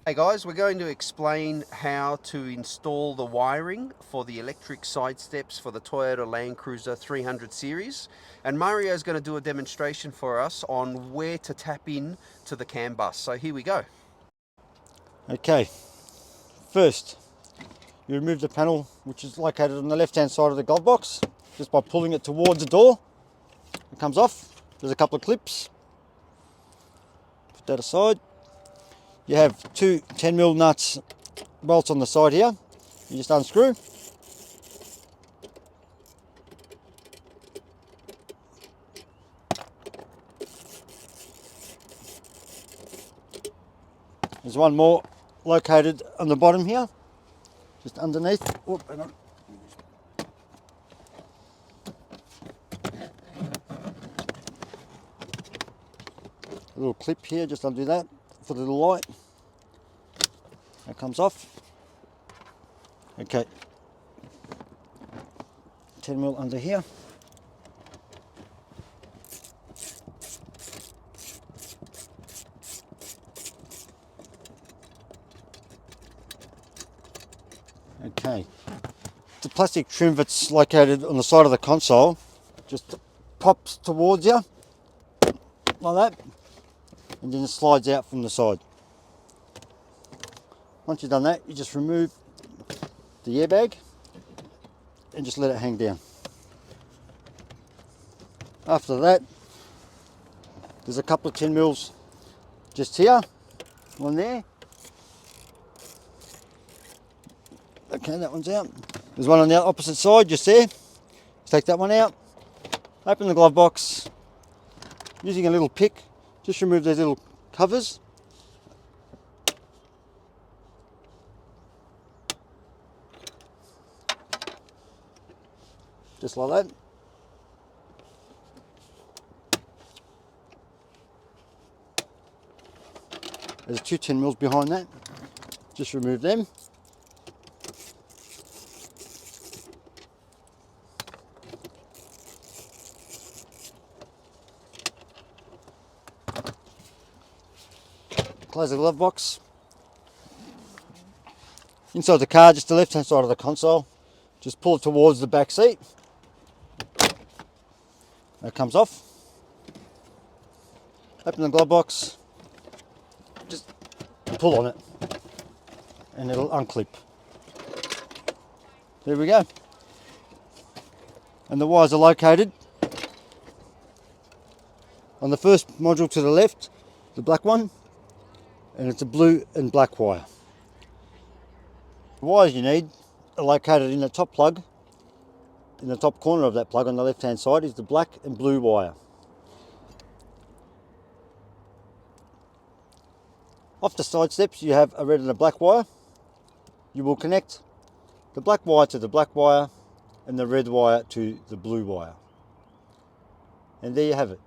Hey guys, we're going to explain how to install the wiring for the electric side steps for the Toyota Landcruiser 300 series, and Mario is going to do a demonstration for us on where to tap in to the CAN bus. So here we go. Okay, first you remove the panel which is located on the left hand side of the glove box just by pulling it towards the door. It comes off. There's a couple of clips. Put that aside. You have two 10mm nuts bolts on the side here. You just unscrew. There's one more located on the bottom here, just underneath. Whoop, hang on. A little clip here, just undo that for the little light. That comes off. Okay, 10mm under here. Okay, the plastic trim that's located on the side of the console just pops towards you like that, and then it slides out from the side. Once you've done that, you just remove the airbag and just let it hang down. After that, there's a couple of 10mm just here, one there. Okay, that one's out. There's one on the opposite side, just there. Let's take that one out. Open the glove box. Using a little pick, just remove those little covers. Just like that. There's two 10mm behind that. Just remove them. Close the glove box. Inside the car, just the left hand side of the console, just pull it towards the back seat. That comes off. Open the glove box, just pull on it and it'll unclip. There we go. And the wires are located on the first module to the left, the black one, and it's a blue and black wire. The wires you need are located in the top plug. In the top corner of that plug on the left hand side is the black and blue wire. Off the side steps you have a red and a black wire. You will connect the black wire to the black wire and the red wire to the blue wire. And there you have it.